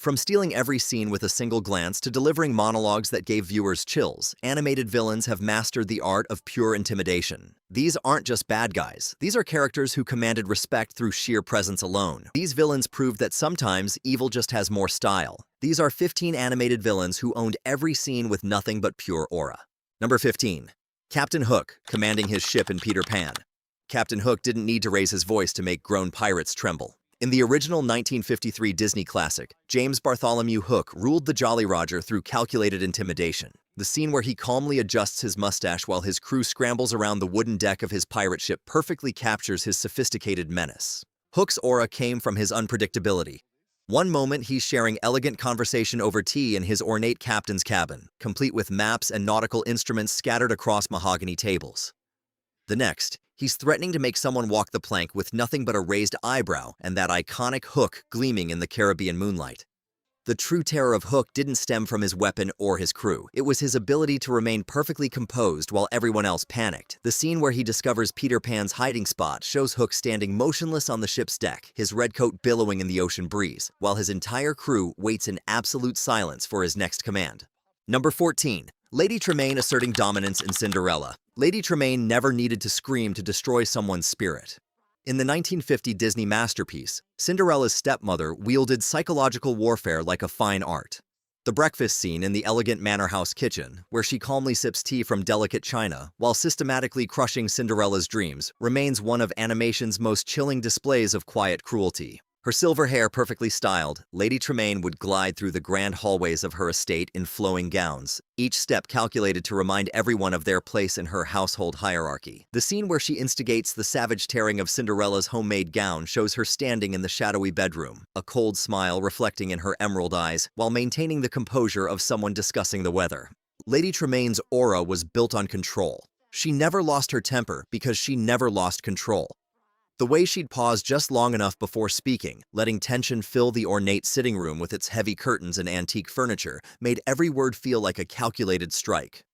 From stealing every scene with a single glance to delivering monologues that gave viewers chills, animated villains have mastered the art of pure intimidation. These aren't just bad guys. These are characters who commanded respect through sheer presence alone. These villains proved that sometimes evil just has more style. These are 15 animated villains who owned every scene with nothing but pure aura. Number 15. Captain Hook, commanding his ship in Peter Pan. Captain Hook didn't need to raise his voice to make grown pirates tremble. In the original 1953 Disney classic, James Bartholomew Hook ruled the Jolly Roger through calculated intimidation. The scene where he calmly adjusts his mustache while his crew scrambles around the wooden deck of his pirate ship perfectly captures his sophisticated menace. Hook's aura came from his unpredictability. One moment, he's sharing elegant conversation over tea in his ornate captain's cabin, complete with maps and nautical instruments scattered across mahogany tables. The next, he's threatening to make someone walk the plank with nothing but a raised eyebrow and that iconic hook gleaming in the Caribbean moonlight. The true terror of Hook didn't stem from his weapon or his crew. It was his ability to remain perfectly composed while everyone else panicked. The scene where he discovers Peter Pan's hiding spot shows Hook standing motionless on the ship's deck, his red coat billowing in the ocean breeze, while his entire crew waits in absolute silence for his next command. Number 14. Lady Tremaine asserting dominance in Cinderella. Lady Tremaine never needed to scream to destroy someone's spirit. In the 1950 Disney masterpiece, Cinderella's stepmother wielded psychological warfare like a fine art. The breakfast scene in the elegant manor house kitchen, where she calmly sips tea from delicate china while systematically crushing Cinderella's dreams, remains one of animation's most chilling displays of quiet cruelty. Her silver hair perfectly styled, Lady Tremaine would glide through the grand hallways of her estate in flowing gowns, each step calculated to remind everyone of their place in her household hierarchy. The scene where she instigates the savage tearing of Cinderella's homemade gown shows her standing in the shadowy bedroom, a cold smile reflecting in her emerald eyes, while maintaining the composure of someone discussing the weather. Lady Tremaine's aura was built on control. She never lost her temper because she never lost control. The way she'd pause just long enough before speaking, letting tension fill the ornate sitting room with its heavy curtains and antique furniture, made every word feel like a calculated strike.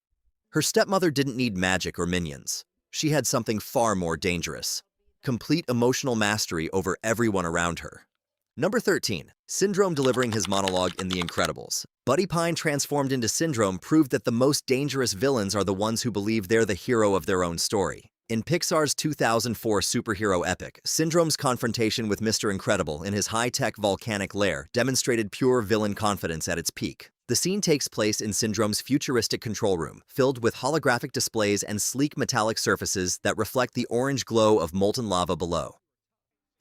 Her stepmother didn't need magic or minions. She had something far more dangerous: complete emotional mastery over everyone around her. Number 13. Syndrome delivering his monologue in The Incredibles. Buddy Pine transformed into Syndrome proved that the most dangerous villains are the ones who believe they're the hero of their own story. In Pixar's 2004 superhero epic, Syndrome's confrontation with Mr. Incredible in his high-tech volcanic lair demonstrated pure villain confidence at its peak. The scene takes place in Syndrome's futuristic control room, filled with holographic displays and sleek metallic surfaces that reflect the orange glow of molten lava below.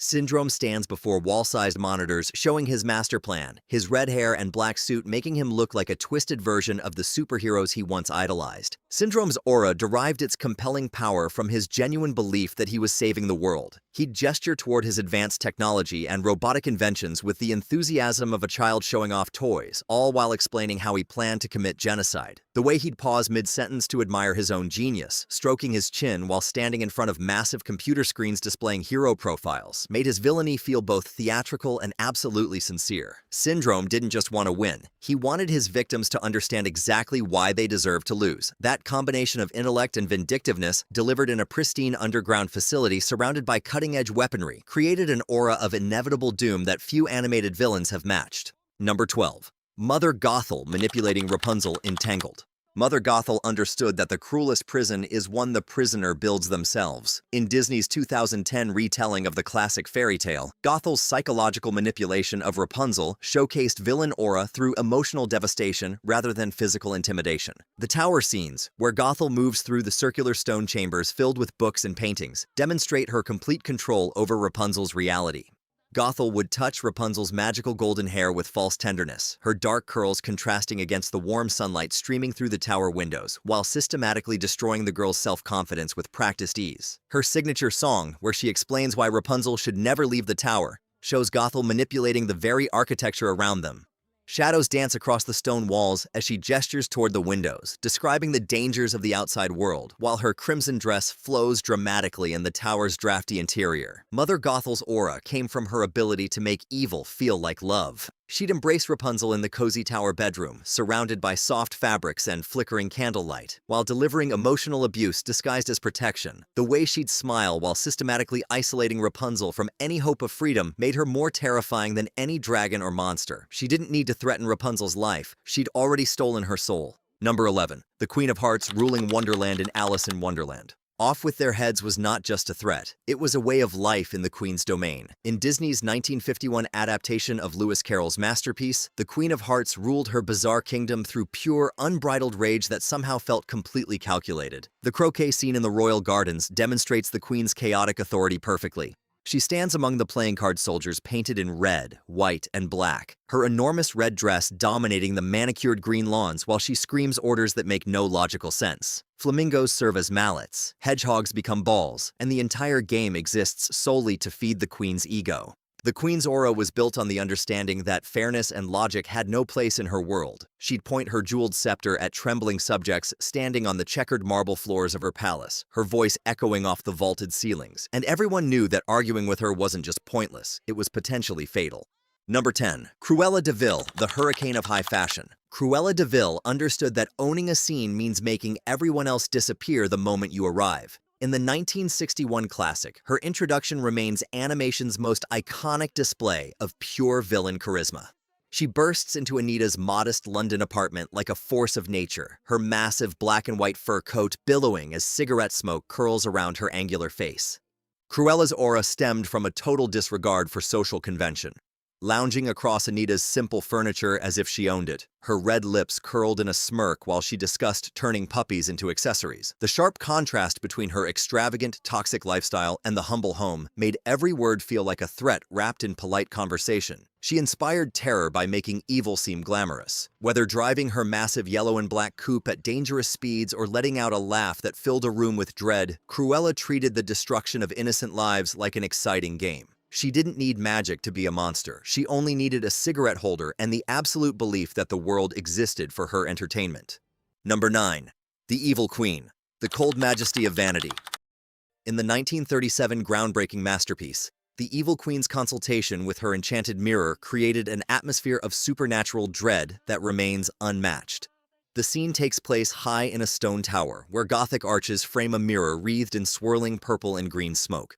Syndrome stands before wall-sized monitors showing his master plan, his red hair and black suit making him look like a twisted version of the superheroes he once idolized. Syndrome's aura derived its compelling power from his genuine belief that he was saving the world. He'd gesture toward his advanced technology and robotic inventions with the enthusiasm of a child showing off toys, all while explaining how he planned to commit genocide. The way he'd pause mid-sentence to admire his own genius, stroking his chin while standing in front of massive computer screens displaying hero profiles, made his villainy feel both theatrical and absolutely sincere. Syndrome didn't just want to win. He wanted his victims to understand exactly why they deserved to lose. That combination of intellect and vindictiveness, delivered in a pristine underground facility surrounded by cutting-edge weaponry, created an aura of inevitable doom that few animated villains have matched. Number 12. Mother Gothel manipulating Rapunzel in Tangled. Mother Gothel understood that the cruelest prison is one the prisoner builds themselves. In Disney's 2010 retelling of the classic fairy tale, Gothel's psychological manipulation of Rapunzel showcased villain aura through emotional devastation rather than physical intimidation. The tower scenes, where Gothel moves through the circular stone chambers filled with books and paintings, demonstrate her complete control over Rapunzel's reality. Gothel would touch Rapunzel's magical golden hair with false tenderness, her dark curls contrasting against the warm sunlight streaming through the tower windows, while systematically destroying the girl's self-confidence with practiced ease. Her signature song, where she explains why Rapunzel should never leave the tower, shows Gothel manipulating the very architecture around them. Shadows dance across the stone walls as she gestures toward the windows, describing the dangers of the outside world, while her crimson dress flows dramatically in the tower's drafty interior. Mother Gothel's aura came from her ability to make evil feel like love. She'd embrace Rapunzel in the cozy tower bedroom, surrounded by soft fabrics and flickering candlelight, while delivering emotional abuse disguised as protection. The way she'd smile while systematically isolating Rapunzel from any hope of freedom made her more terrifying than any dragon or monster. She didn't need to threaten Rapunzel's life. She'd already stolen her soul. Number 11. The Queen of Hearts ruling Wonderland in Alice in Wonderland. Off with their heads was not just a threat, it was a way of life in the Queen's domain. In Disney's 1951 adaptation of Lewis Carroll's masterpiece, the Queen of Hearts ruled her bizarre kingdom through pure, unbridled rage that somehow felt completely calculated. The croquet scene in the royal gardens demonstrates the Queen's chaotic authority perfectly. She stands among the playing card soldiers painted in red, white, and black, her enormous red dress dominating the manicured green lawns while she screams orders that make no logical sense. Flamingos serve as mallets, hedgehogs become balls, and the entire game exists solely to feed the Queen's ego. The Queen's aura was built on the understanding that fairness and logic had no place in her world. She'd point her jeweled scepter at trembling subjects standing on the checkered marble floors of her palace, her voice echoing off the vaulted ceilings, and everyone knew that arguing with her wasn't just pointless, it was potentially fatal. Number 10. Cruella de Vil, the Hurricane of High Fashion. Cruella de Vil understood that owning a scene means making everyone else disappear the moment you arrive. In the 1961 classic, her introduction remains animation's most iconic display of pure villain charisma. She bursts into Anita's modest London apartment like a force of nature, her massive black and white fur coat billowing as cigarette smoke curls around her angular face. Cruella's aura stemmed from a total disregard for social convention. Lounging across Anita's simple furniture as if she owned it, her red lips curled in a smirk while she discussed turning puppies into accessories. The sharp contrast between her extravagant, toxic lifestyle and the humble home made every word feel like a threat wrapped in polite conversation. She inspired terror by making evil seem glamorous. Whether driving her massive yellow and black coupe at dangerous speeds or letting out a laugh that filled a room with dread, Cruella treated the destruction of innocent lives like an exciting game. She didn't need magic to be a monster. She only needed a cigarette holder and the absolute belief that the world existed for her entertainment. Number 9. The Evil Queen, the Cold Majesty of Vanity. In the 1937 groundbreaking masterpiece, the Evil Queen's consultation with her enchanted mirror created an atmosphere of supernatural dread that remains unmatched. The scene takes place high in a stone tower, where Gothic arches frame a mirror wreathed in swirling purple and green smoke.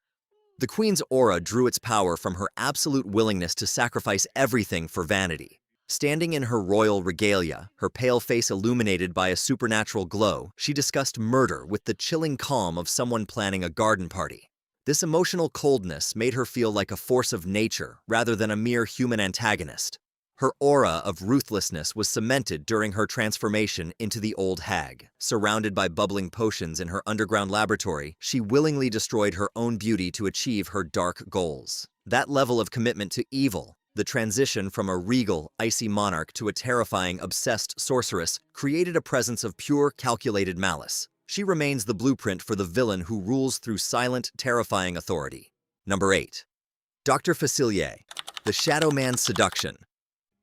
The Queen's aura drew its power from her absolute willingness to sacrifice everything for vanity. Standing in her royal regalia, her pale face illuminated by a supernatural glow, she discussed murder with the chilling calm of someone planning a garden party. This emotional coldness made her feel like a force of nature rather than a mere human antagonist. Her aura of ruthlessness was cemented during her transformation into the old hag. Surrounded by bubbling potions in her underground laboratory, she willingly destroyed her own beauty to achieve her dark goals. That level of commitment to evil, the transition from a regal, icy monarch to a terrifying, obsessed sorceress, created a presence of pure, calculated malice. She remains the blueprint for the villain who rules through silent, terrifying authority. Number 8. Dr. Facilier, the Shadow Man's Seduction.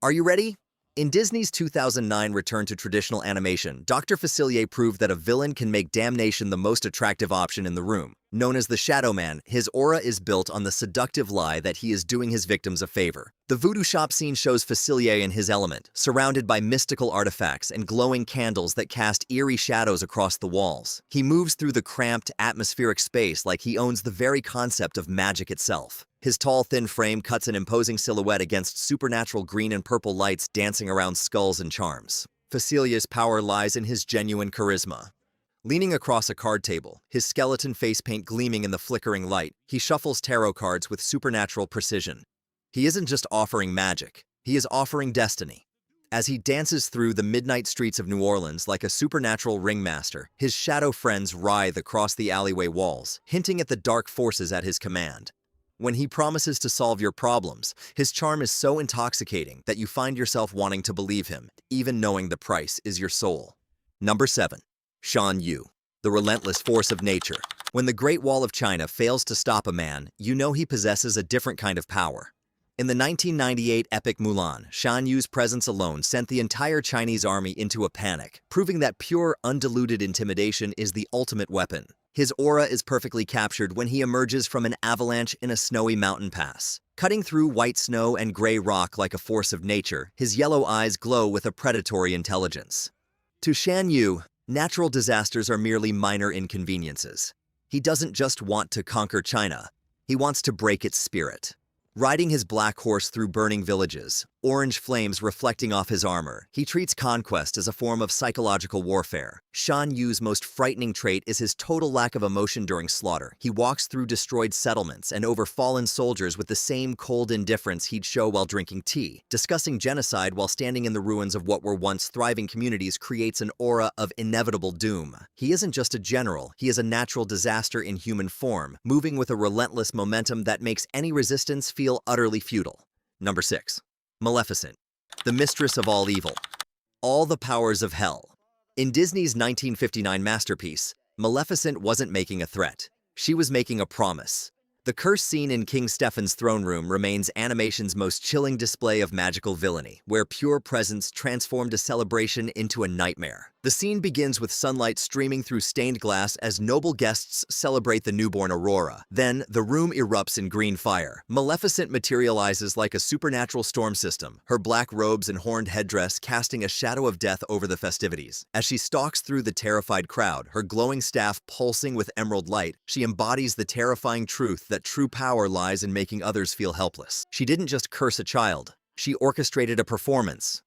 Are you ready? In Disney's 2009 return to traditional animation, Dr. Facilier proved that a villain can make damnation the most attractive option in the room. Known as the Shadow Man, his aura is built on the seductive lie that he is doing his victims a favor. The voodoo shop scene shows Facilier in his element, surrounded by mystical artifacts and glowing candles that cast eerie shadows across the walls. He moves through the cramped, atmospheric space like he owns the very concept of magic itself. His tall, thin frame cuts an imposing silhouette against supernatural green and purple lights dancing around skulls and charms. Facilier's power lies in his genuine charisma. Leaning across a card table, his skeleton face paint gleaming in the flickering light, he shuffles tarot cards with supernatural precision. He isn't just offering magic, he is offering destiny. As he dances through the midnight streets of New Orleans like a supernatural ringmaster, his shadow friends writhe across the alleyway walls, hinting at the dark forces at his command. When he promises to solve your problems, his charm is so intoxicating that you find yourself wanting to believe him, even knowing the price is your soul. Number 7. Shan Yu, the relentless force of nature. When the Great Wall of China fails to stop a man, you know he possesses a different kind of power. In the 1998 epic Mulan, Shan Yu's presence alone sent the entire Chinese army into a panic, proving that pure, undiluted intimidation is the ultimate weapon. His aura is perfectly captured when he emerges from an avalanche in a snowy mountain pass. Cutting through white snow and gray rock like a force of nature, his yellow eyes glow with a predatory intelligence. To Shan Yu, natural disasters are merely minor inconveniences. He doesn't just want to conquer China, he wants to break its spirit. Riding his black horse through burning villages, orange flames reflecting off his armor, he treats conquest as a form of psychological warfare. Shan Yu's most frightening trait is his total lack of emotion during slaughter. He walks through destroyed settlements and over fallen soldiers with the same cold indifference he'd show while drinking tea. Discussing genocide while standing in the ruins of what were once thriving communities creates an aura of inevitable doom. He isn't just a general, he is a natural disaster in human form, moving with a relentless momentum that makes any resistance feel utterly futile. Number 6. Maleficent, the mistress of all evil. All the powers of hell. In Disney's 1959 masterpiece, Maleficent wasn't making a threat. She was making a promise. The curse scene in King Stephen's throne room remains animation's most chilling display of magical villainy, where pure presence transformed a celebration into a nightmare. The scene begins with sunlight streaming through stained glass as noble guests celebrate the newborn Aurora. Then, the room erupts in green fire. Maleficent materializes like a supernatural storm system, her black robes and horned headdress casting a shadow of death over the festivities. As she stalks through the terrified crowd, her glowing staff pulsing with emerald light, she embodies the terrifying truth that true power lies in making others feel helpless. She didn't just curse a child, she orchestrated a performance.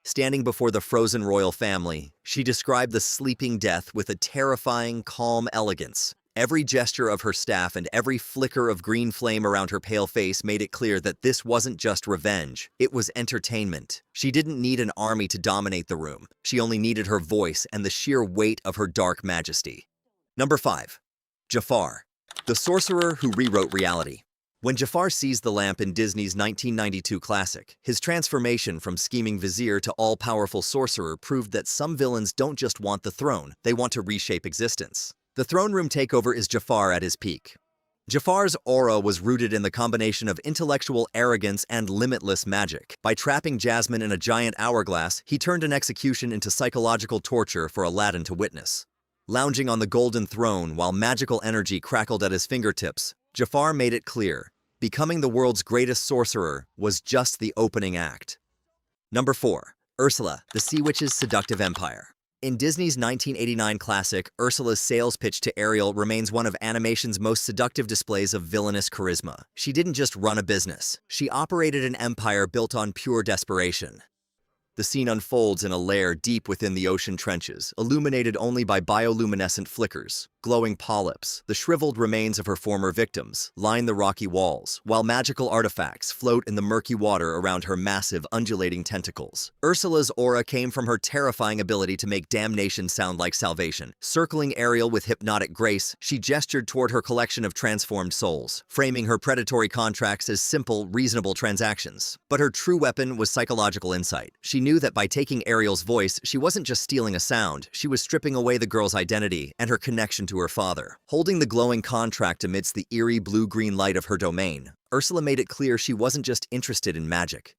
Standing before the frozen royal family, she described the sleeping death with a terrifying, calm elegance. Every gesture of her staff and every flicker of green flame around her pale face made it clear that this wasn't just revenge, it was entertainment. She didn't need an army to dominate the room. She only needed her voice and the sheer weight of her dark majesty. Number 5. Jafar, the sorcerer who rewrote reality. When Jafar seized the lamp in Disney's 1992 classic, his transformation from scheming vizier to all-powerful sorcerer proved that some villains don't just want the throne, they want to reshape existence. The throne room takeover is Jafar at his peak. Jafar's aura was rooted in the combination of intellectual arrogance and limitless magic. By trapping Jasmine in a giant hourglass, he turned an execution into psychological torture for Aladdin to witness. Lounging on the golden throne while magical energy crackled at his fingertips, Jafar made it clear, becoming the world's greatest sorcerer was just the opening act. Number 4. Ursula, the Sea Witch's seductive empire. In Disney's 1989 classic, Ursula's sales pitch to Ariel remains one of animation's most seductive displays of villainous charisma. She didn't just run a business, she operated an empire built on pure desperation. The scene unfolds in a lair deep within the ocean trenches, illuminated only by bioluminescent flickers. Glowing polyps, the shriveled remains of her former victims, line the rocky walls, while magical artifacts float in the murky water around her massive, undulating tentacles. Ursula's aura came from her terrifying ability to make damnation sound like salvation. Circling Ariel with hypnotic grace, she gestured toward her collection of transformed souls, framing her predatory contracts as simple, reasonable transactions. But her true weapon was psychological insight. She knew that by taking Ariel's voice, she wasn't just stealing a sound, she was stripping away the girl's identity and her connection to her father. Holding the glowing contract amidst the eerie blue-green light of her domain, Ursula made it clear she wasn't just interested in magic.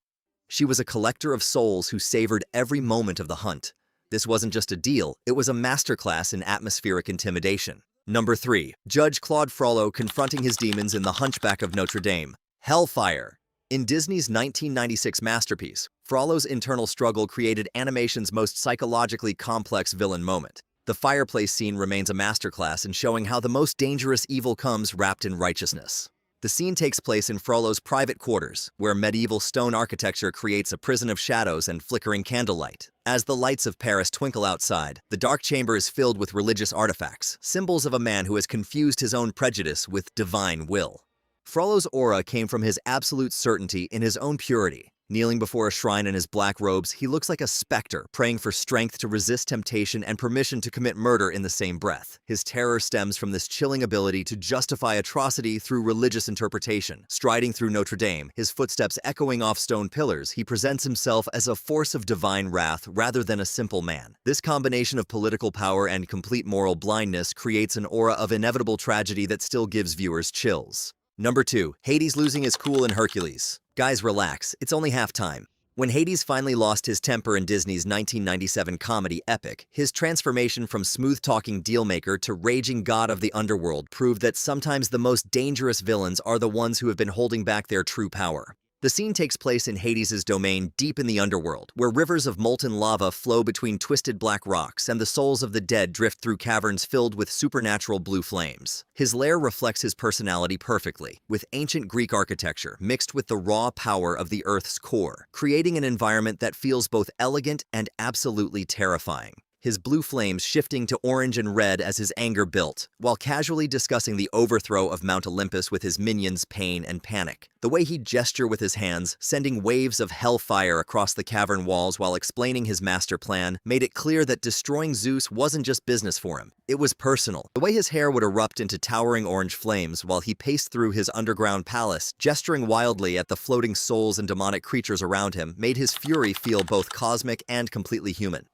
She was a collector of souls who savored every moment of the hunt. This wasn't just a deal, it was a masterclass in atmospheric intimidation. Number 3. Judge Claude Frollo confronting his demons in The Hunchback of Notre Dame. Hellfire. In Disney's 1996 masterpiece, Frollo's internal struggle created animation's most psychologically complex villain moment. The fireplace scene remains a masterclass in showing how the most dangerous evil comes wrapped in righteousness. The scene takes place in Frollo's private quarters, where medieval stone architecture creates a prison of shadows and flickering candlelight. As the lights of Paris twinkle outside, the dark chamber is filled with religious artifacts, symbols of a man who has confused his own prejudice with divine will. Frollo's aura came from his absolute certainty in his own purity. Kneeling before a shrine in his black robes, he looks like a specter, praying for strength to resist temptation and permission to commit murder in the same breath. His terror stems from this chilling ability to justify atrocity through religious interpretation. Striding through Notre Dame, his footsteps echoing off stone pillars, he presents himself as a force of divine wrath rather than a simple man. This combination of political power and complete moral blindness creates an aura of inevitable tragedy that still gives viewers chills. Number 2. Hades losing his cool in Hercules. Guys, relax, it's only half time. When Hades finally lost his temper in Disney's 1997 comedy epic, his transformation from smooth-talking dealmaker to raging god of the underworld proved that sometimes the most dangerous villains are the ones who have been holding back their true power. The scene takes place in Hades' domain deep in the underworld, where rivers of molten lava flow between twisted black rocks and the souls of the dead drift through caverns filled with supernatural blue flames. His lair reflects his personality perfectly, with ancient Greek architecture mixed with the raw power of the Earth's core, creating an environment that feels both elegant and absolutely terrifying. His blue flames shifting to orange and red as his anger built, while casually discussing the overthrow of Mount Olympus with his minions' pain and panic. The way he'd gesture with his hands, sending waves of hellfire across the cavern walls while explaining his master plan, made it clear that destroying Zeus wasn't just business for him. It was personal. The way his hair would erupt into towering orange flames while he paced through his underground palace, gesturing wildly at the floating souls and demonic creatures around him, made his fury feel both cosmic and completely human.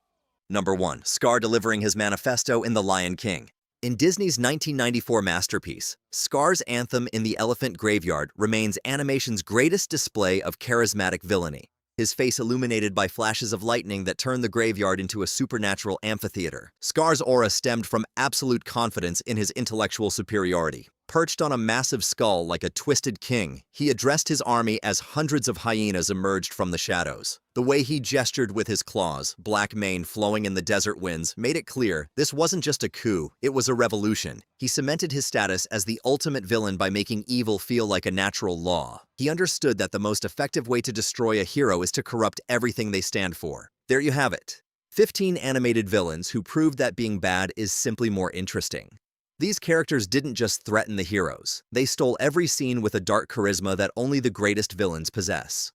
Number 1. Scar delivering his manifesto in The Lion King. In Disney's 1994 masterpiece, Scar's anthem in the Elephant Graveyard remains animation's greatest display of charismatic villainy, his face illuminated by flashes of lightning that turned the graveyard into a supernatural amphitheater. Scar's aura stemmed from absolute confidence in his intellectual superiority. Perched on a massive skull like a twisted king, he addressed his army as hundreds of hyenas emerged from the shadows. The way he gestured with his claws, black mane flowing in the desert winds, made it clear this wasn't just a coup, it was a revolution. He cemented his status as the ultimate villain by making evil feel like a natural law. He understood that the most effective way to destroy a hero is to corrupt everything they stand for. There you have it. 15 animated villains who proved that being bad is simply more interesting. These characters didn't just threaten the heroes. They stole every scene with a dark charisma that only the greatest villains possess.